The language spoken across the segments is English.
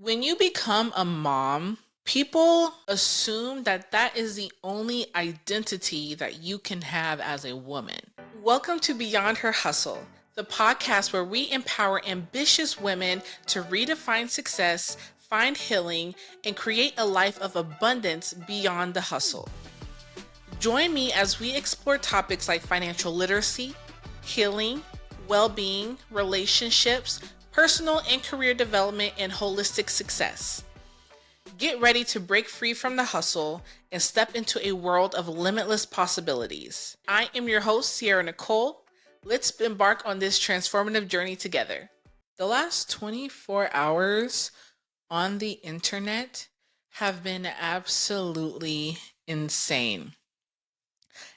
When you become a mom, people assume that that is the only identity that you can have as a woman. Welcome to Beyond Her Hustle, the podcast where we empower ambitious women to redefine success, find healing, and create a life of abundance beyond the hustle. Join me as we explore topics like financial literacy, healing, well-being, relationships, personal and career development, and holistic success. Get ready to break free from the hustle and step into a world of limitless possibilities. I am your host, Sierra Nicole. Let's embark on this transformative journey together. The last 24 hours on the internet have been absolutely insane.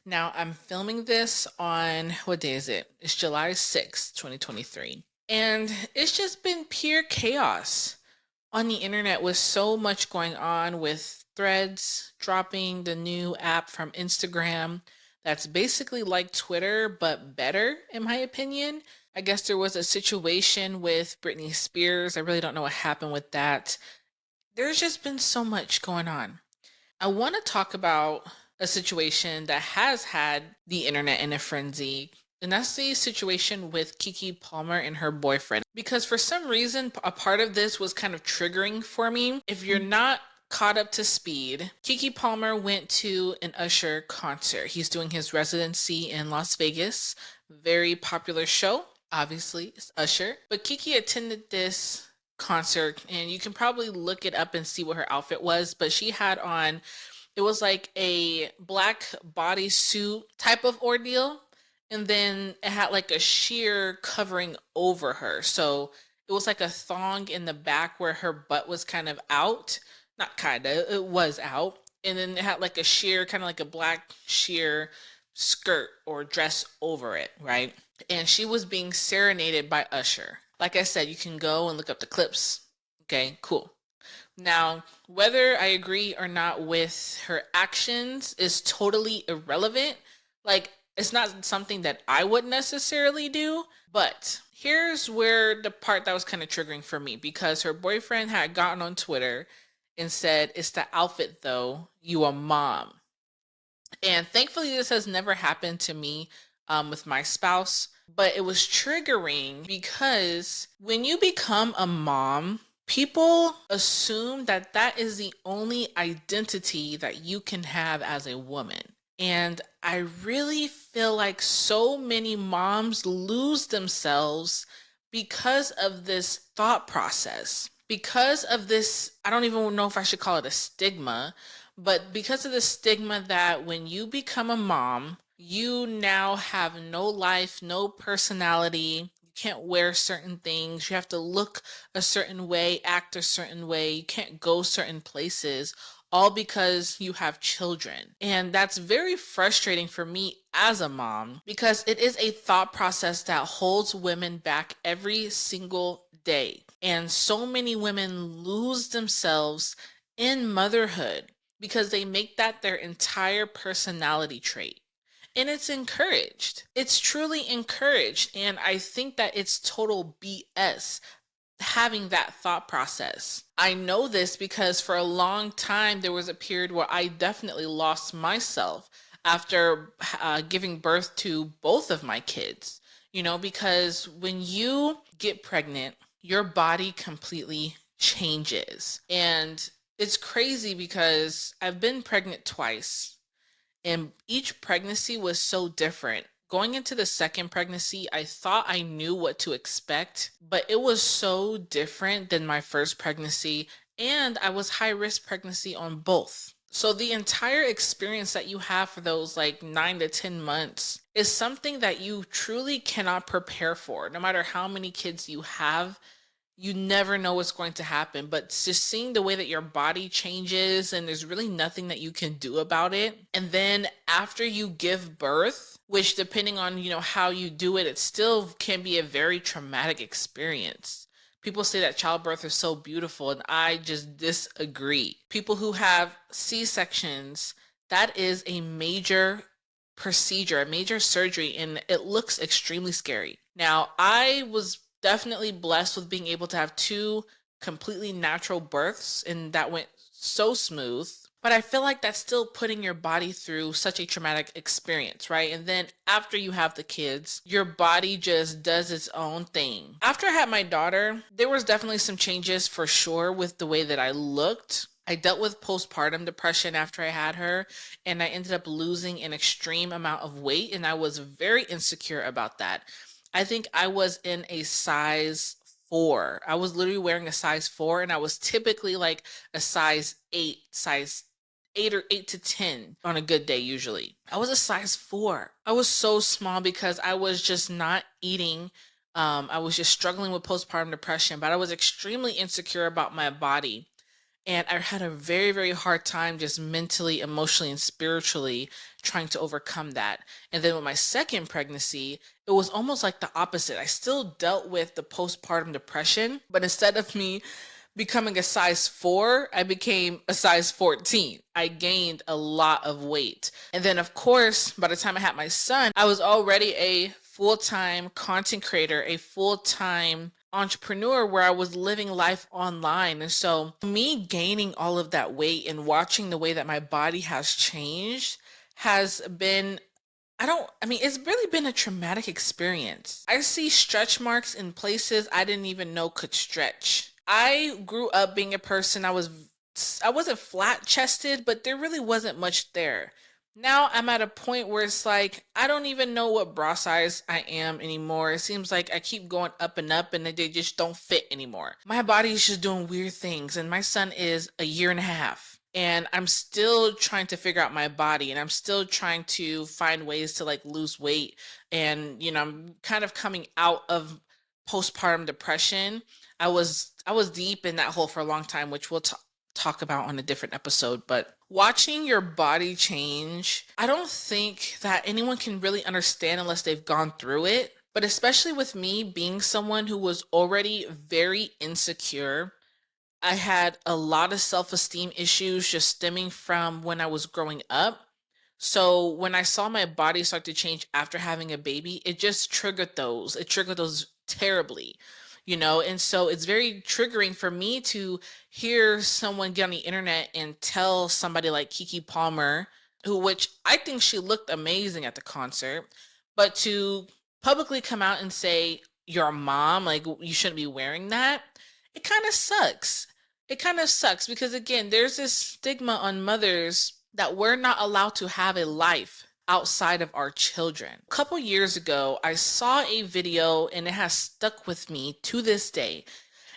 Now, I'm filming this on, what day is it? It's July 6th, 2023. And it's just been pure chaos on the internet with so much going on with Threads dropping the new app from Instagram that's basically like Twitter, but better, in my opinion. I guess there was a situation with Britney Spears. I really don't know what happened with that. There's just been so much going on. I want to talk about a situation that has had the internet in a frenzy, and that's the situation with Keke Palmer and her boyfriend. Because for some reason, a part of this was kind of triggering for me. If you're not caught up to speed, Keke Palmer went to an Usher concert. He's doing his residency in Las Vegas. Very popular show. Obviously, it's Usher. But Keke attended this concert, and you can probably look it up and see what her outfit was, but she had on, it was like a black bodysuit type of ordeal, and then it had like a sheer covering over her. So it was like a thong in the back where her butt was kind of out. Not kind of, it was out. And then it had like a sheer, kind of like a black sheer skirt or dress over it, right? And she was being serenaded by Usher. Like I said, you can go and look up the clips. Okay, cool. Now, whether I agree or not with her actions is totally irrelevant. Like, it's not something that I would necessarily do, but here's where the part that was kind of triggering for me, because her boyfriend had gotten on Twitter and said, "It's the outfit though, you a mom." And thankfully, this has never happened to me with my spouse, but it was triggering because when you become a mom, people assume that that is the only identity that you can have as a woman. And I really feel like so many moms lose themselves because of this thought process. Because of this, I don't even know if I should call it a stigma, but because of the stigma that when you become a mom, you now have no life, no personality. You can't wear certain things. You have to look a certain way, act a certain way. You can't go certain places, all because you have children. And that's very frustrating for me as a mom, because it is a thought process that holds women back every single day. And so many women lose themselves in motherhood because they make that their entire personality trait. And it's encouraged. It's truly encouraged. And I think that it's total BS having that thought process. I know this because for a long time, there was a period where I definitely lost myself after giving birth to both of my kids. Because when you get pregnant, your body completely changes. And it's crazy because I've been pregnant twice, and each pregnancy was so different. Going into the second pregnancy, I thought I knew what to expect, but it was so different than my first pregnancy, and I was high risk pregnancy on both. So the entire experience that you have for those like 9 to 10 months is something that you truly cannot prepare for. No matter how many kids you have, you never know what's going to happen. But just seeing the way that your body changes and there's really nothing that you can do about it. And then after you give birth, which depending on, how you do it, it still can be a very traumatic experience. People say that childbirth is so beautiful, and I just disagree. People who have C-sections, that is a major procedure, a major surgery, and it looks extremely scary. Now, I was definitely blessed with being able to have two completely natural births and that went so smooth. But I feel like that's still putting your body through such a traumatic experience, right? And then after you have the kids, your body just does its own thing. After I had my daughter, there was definitely some changes for sure with the way that I looked. I dealt with postpartum depression after I had her, and I ended up losing an extreme amount of weight, and I was very insecure about that. I think I was in a size 4. I was literally wearing a size 4, and I was typically like a size 8 or 8 to 10 on a good day usually. I was a size 4. I was so small because I was just not eating. I was just struggling with postpartum depression, but I was extremely insecure about my body. And I had a very, very hard time just mentally, emotionally, and spiritually trying to overcome that. And then with my second pregnancy, it was almost like the opposite. I still dealt with the postpartum depression, but instead of me becoming a size 4, I became a size 14. I gained a lot of weight. And then, of course, by the time I had my son, I was already a full-time content creator, a full-time entrepreneur where I was living life online. And so me gaining all of that weight and watching the way that my body has changed has been it's really been a traumatic experience. I see stretch marks in places I didn't even know could stretch. I grew up being a person, I wasn't flat chested, but there really wasn't much there. Now I'm at a point where it's like, I don't even know what bra size I am anymore. It seems like I keep going up and they just don't fit anymore. My body is just doing weird things. And my son is a year and a half. And I'm still trying to figure out my body, and I'm still trying to find ways to like lose weight. And, I'm kind of coming out of postpartum depression. I was deep in that hole for a long time, which we'll talk about on a different episode. But watching your body change, I don't think that anyone can really understand unless they've gone through it. But especially with me being someone who was already very insecure, I had a lot of self-esteem issues just stemming from when I was growing up. So when I saw my body start to change after having a baby, it just triggered those. It triggered those terribly, And so it's very triggering for me to hear someone get on the internet and tell somebody like Keke Palmer, which I think she looked amazing at the concert, but to publicly come out and say, "You're a mom, like you shouldn't be wearing that." It kind of sucks. It kind of sucks because, again, there's this stigma on mothers that we're not allowed to have a life outside of our children. A couple years ago, I saw a video and it has stuck with me to this day.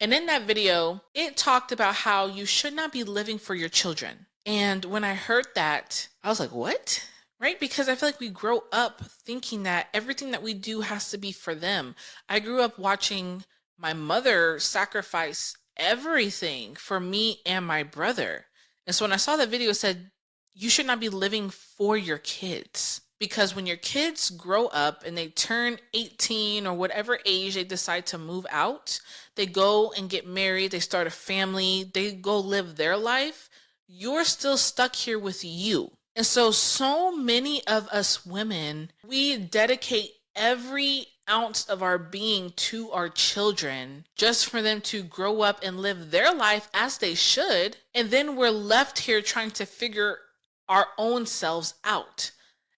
And in that video, it talked about how you should not be living for your children. And when I heard that, I was like, what? Right? Because I feel like we grow up thinking that everything that we do has to be for them. I grew up watching my mother sacrifice everything for me and my brother. And so when I saw that video, it said, you should not be living for your kids. Because when your kids grow up and they turn 18 or whatever age they decide to move out, they go and get married, they start a family, they go live their life, you're still stuck here with you. And so many of us women, we dedicate every ounce of our being to our children just for them to grow up and live their life as they should. And then we're left here trying to figure our own selves out.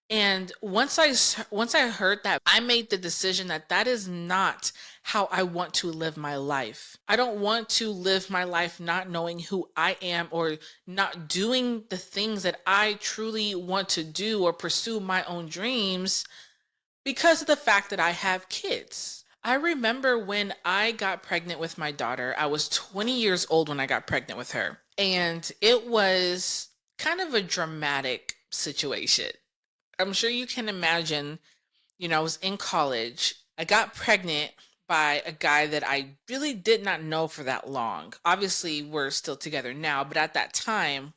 And once I heard that, I made the decision that that is not how I want to live my life. I don't want to live my life not knowing who I am or not doing the things that I truly want to do or pursue my own dreams because of the fact that I have kids. I remember when I got pregnant with my daughter, I was 20 years old when I got pregnant with her. And it was kind of a dramatic situation. I'm sure you can imagine, I was in college. I got pregnant by a guy that I really did not know for that long. Obviously, we're still together now, but at that time,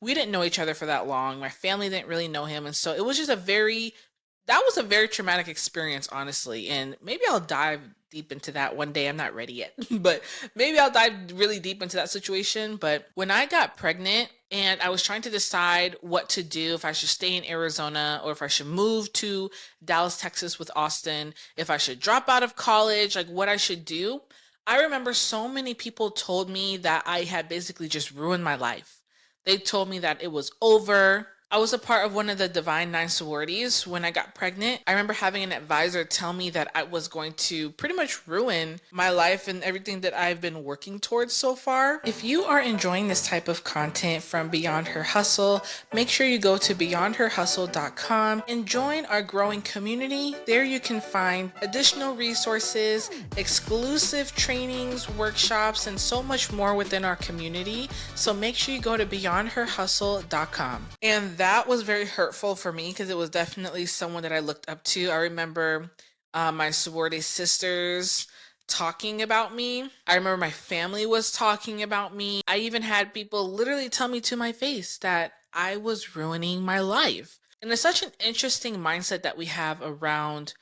we didn't know each other for that long. My family didn't really know him. And so it was just that was a very traumatic experience, honestly. And maybe I'll dive deep into that one day. I'm not ready yet, but maybe I'll dive really deep into that situation. But when I got pregnant and I was trying to decide what to do, if I should stay in Arizona or if I should move to Dallas, Texas with Austin, if I should drop out of college, like what I should do, I remember so many people told me that I had basically just ruined my life. They told me that it was over. I was a part of one of the Divine Nine sororities when I got pregnant. I remember having an advisor tell me that I was going to pretty much ruin my life and everything that I've been working towards so far. If you are enjoying this type of content from Beyond Her Hustle, make sure you go to beyondherhustle.com and join our growing community. There you can find additional resources, exclusive trainings, workshops, and so much more within our community. So make sure you go to beyondherhustle.com. And that was very hurtful for me because it was definitely someone that I looked up to. I remember my sorority sisters talking about me. I remember my family was talking about me. I even had people literally tell me to my face that I was ruining my life. And it's such an interesting mindset that we have around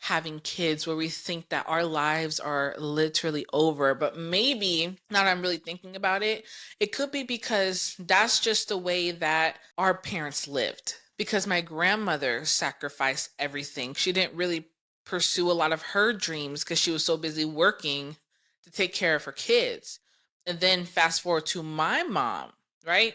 having kids where we think that our lives are literally over. But maybe, now that I'm really thinking about it, it could be because that's just the way that our parents lived. Because my grandmother sacrificed everything. She didn't really pursue a lot of her dreams because she was so busy working to take care of her kids. And then fast forward to my mom, right?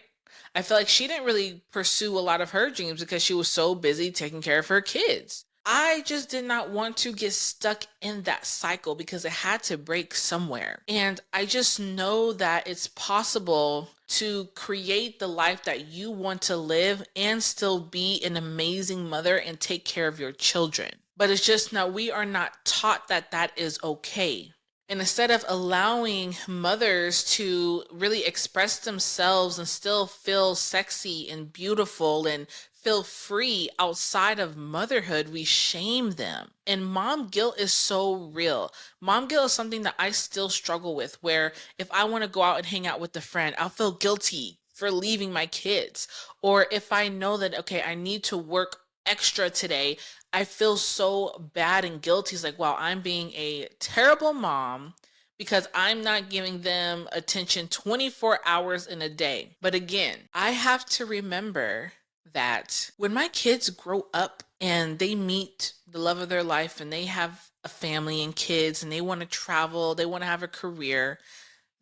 I feel like she didn't really pursue a lot of her dreams because she was so busy taking care of her kids. I just did not want to get stuck in that cycle because it had to break somewhere. And I just know that it's possible to create the life that you want to live and still be an amazing mother and take care of your children. But it's just now we are not taught that that is okay. And instead of allowing mothers to really express themselves and still feel sexy and beautiful and feel free outside of motherhood, we shame them. And mom guilt is so real. Mom guilt is something that I still struggle with, where if I want to go out and hang out with a friend, I'll feel guilty for leaving my kids. Or if I know that, okay, I need to work extra today, I feel so bad and guilty. It's like, wow, I'm being a terrible mom because I'm not giving them attention 24 hours in a day. But again, I have to remember that when my kids grow up and they meet the love of their life and they have a family and kids and they want to travel, they want to have a career,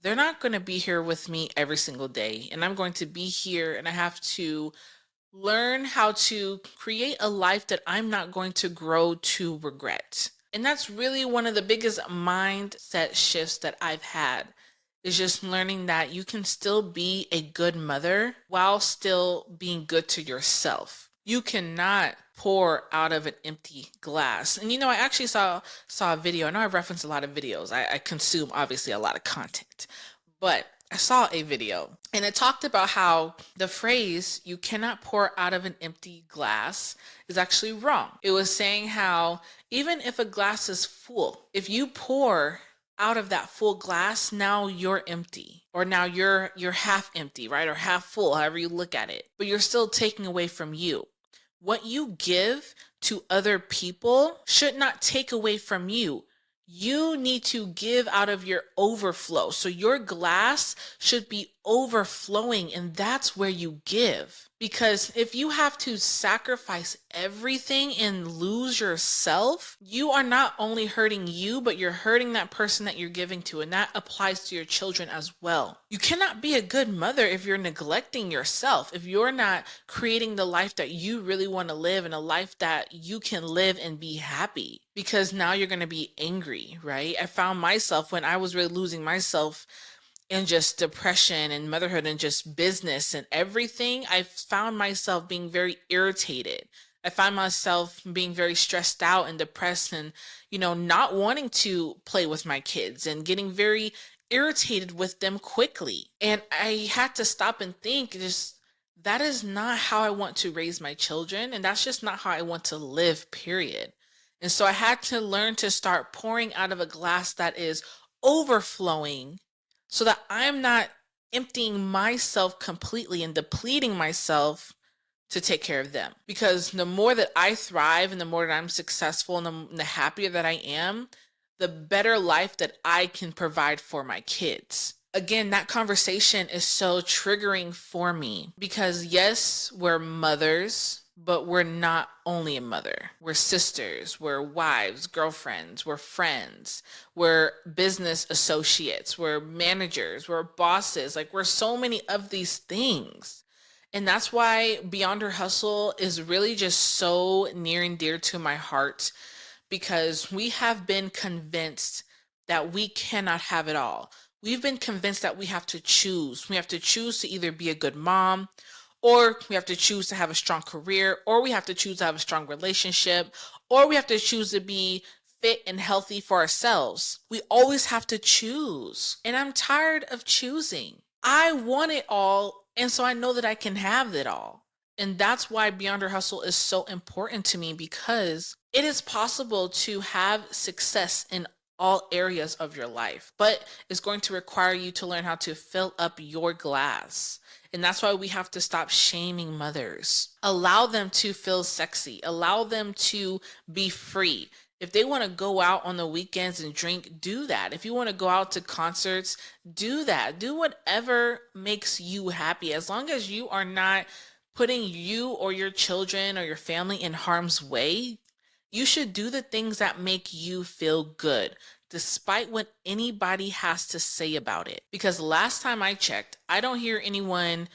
they're not going to be here with me every single day. And I'm going to be here and I have to learn how to create a life that I'm not going to grow to regret. And that's really one of the biggest mindset shifts that I've had is just learning that you can still be a good mother while still being good to yourself. You cannot pour out of an empty glass. And I actually saw a video. I know I've referenced a lot of videos. I consume obviously a lot of content. But I saw a video and it talked about how the phrase, you cannot pour out of an empty glass, is actually wrong. It was saying how even if a glass is full, if you pour out of that full glass, now you're empty, or now you're half empty, right? Or half full, however you look at it, but you're still taking away from you. What you give to other people should not take away from you. You need to give out of your overflow. So your glass should be overflowing, and that's where you give. Because if you have to sacrifice everything and lose yourself, you are not only hurting you, but you're hurting that person that you're giving to. And that applies to your children as well. You cannot be a good mother if you're neglecting yourself, if you're not creating the life that you really want to live and a life that you can live and be happy. Because now you're going to be angry, right? I found myself when I was really losing myself in just depression and motherhood and just business and everything, I found myself being very irritated. I found myself being very stressed out and depressed and, not wanting to play with my kids and getting very irritated with them quickly. And I had to stop and think, just that is not how I want to raise my children. And that's just not how I want to live, period. And so I had to learn to start pouring out of a glass that is overflowing so that I'm not emptying myself completely and depleting myself to take care of them. Because the more that I thrive and the more that I'm successful and the happier that I am, the better life that I can provide for my kids. Again, that conversation is so triggering for me because yes, we're mothers. but we're not only a mother. We're sisters, we're wives, girlfriends, we're friends, we're business associates, we're managers, we're bosses. Like, we're so many of these things. And that's why Beyond Her Hustle is really just so near and dear to my heart, because we have been convinced that we cannot have it all. We've been convinced that we have to choose. We have to choose to either be a good mom, or we have to choose to have a strong career, or we have to choose to have a strong relationship, or we have to choose to be fit and healthy for ourselves. We always have to choose. And I'm tired of choosing. I want it all, and so I know that I can have it all. And that's why Beyond Her Hustle is so important to me, because it is possible to have success in all areas of your life, but it's going to require you to learn how to fill up your glass. And that's why we have to stop shaming mothers. Allow them to feel sexy. Allow them to be free. If they want to go out on the weekends and drink, do that. If you want to go out to concerts, do that. Do whatever makes you happy, as long as you are not putting you or your children or your family in harm's way. You should do the things that make you feel good, despite what anybody has to say about it. Because last time I checked, I don't hear anyone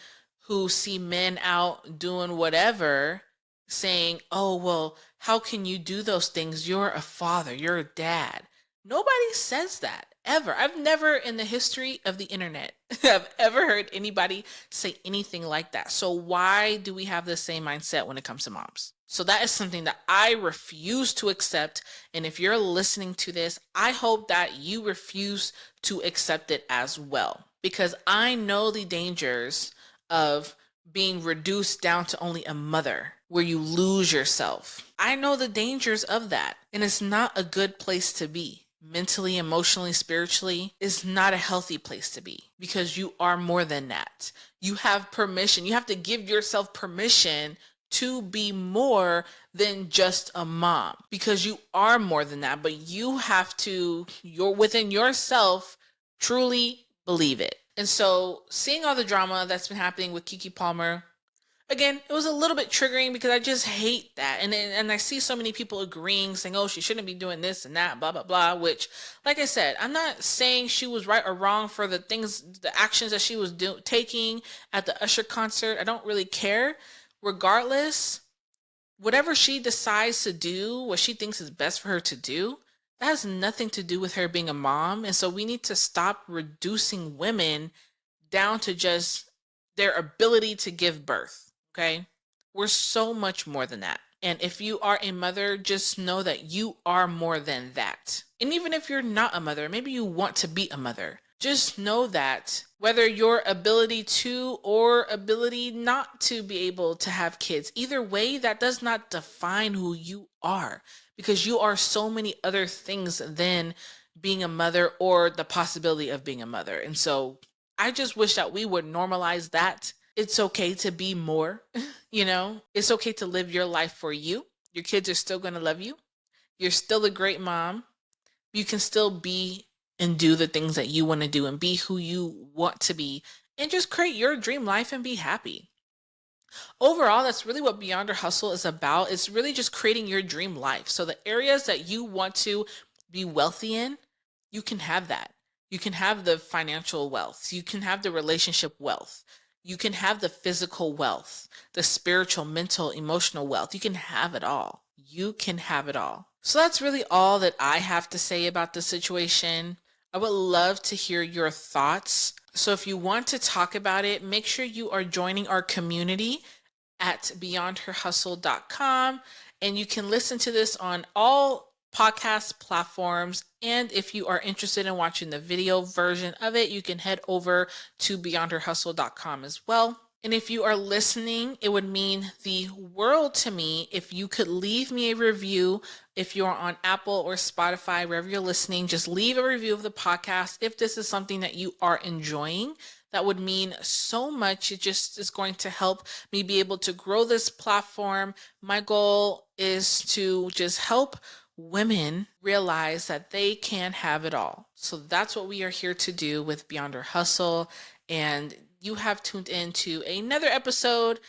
who see men out doing whatever saying, oh, well, how can you do those things? You're a father, you're a dad. Nobody says that ever. I've never in the history of the internet have ever heard anybody say anything like that. So why do we have the same mindset when it comes to moms? So that is something that I refuse to accept. And if you're listening to this, I hope that you refuse to accept it as well, because I know the dangers of being reduced down to only a mother, where you lose yourself. I know the dangers of that, and it's not a good place to be. Mentally, emotionally, spiritually, is not a healthy place to be, because you are more than that. You have permission. You have to give yourself permission to be more than just a mom, because you are more than that. But you have to, you're within yourself, truly believe it. And so, seeing all the drama that's been happening with Keke Palmer, again, it was a little bit triggering, because I just hate that. And I see so many people agreeing, saying, oh, she shouldn't be doing this and that, blah, blah, blah, which, like I said, I'm not saying she was right or wrong for the things, the actions that she was taking at the Usher concert. I don't really care. Regardless, whatever she decides to do, what she thinks is best for her to do, that has nothing to do with her being a mom. And so we need to stop reducing women down to just their ability to give birth. Okay? We're so much more than that. And if you are a mother, just know that you are more than that. And even if you're not a mother, maybe you want to be a mother, just know that whether your ability to or ability not to be able to have kids, either way, that does not define who you are, because you are so many other things than being a mother or the possibility of being a mother. And so I just wish that we would normalize that. It's okay to be more, it's okay to live your life for you. Your kids are still going to love you. You're still a great mom. You can still be and do the things that you want to do and be who you want to be, and just create your dream life and be happy. Overall, that's really what Beyond Her Hustle is about. It's really just creating your dream life. So the areas that you want to be wealthy in, you can have that. You can have the financial wealth. You can have the relationship wealth. You can have the physical wealth, the spiritual, mental, emotional wealth. You can have it all. You can have it all. So that's really all that I have to say about the situation. I would love to hear your thoughts. So if you want to talk about it, make sure you are joining our community at beyondherhustle.com. And you can listen to this on all podcast platforms. And if you are interested in watching the video version of it, you can head over to beyondherhustle.com as well. And if you are listening, it would mean the world to me if you could leave me a review. If you're on Apple or Spotify, wherever you're listening, just leave a review of the podcast. If this is something that you are enjoying, that would mean so much. It just is going to help me be able to grow this platform. My goal is to just help women realize that they can have it all. So that's what we are here to do with Beyond Her Hustle. And you have tuned into another episode.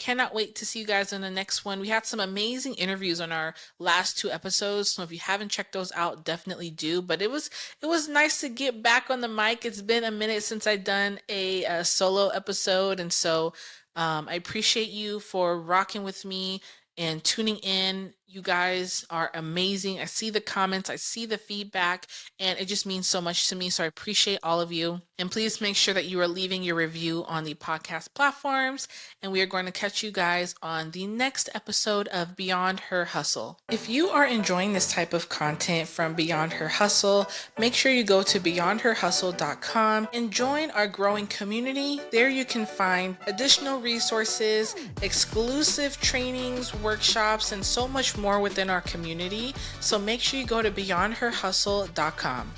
Cannot wait to see you guys in the next one. We had some amazing interviews on our last 2 episodes, so if you haven't checked those out, definitely do. But it was nice to get back on the mic. It's been a minute since I've done a solo episode, and so I appreciate you for rocking with me and tuning in. You guys are amazing. I see the comments, I see the feedback, and it just means so much to me. So I appreciate all of you. And please make sure that you are leaving your review on the podcast platforms. And we are going to catch you guys on the next episode of Beyond Her Hustle. If you are enjoying this type of content from Beyond Her Hustle, make sure you go to beyondherhustle.com and join our growing community. There you can find additional resources, exclusive trainings, workshops, and so much more within our community. So make sure you go to beyondherhustle.com.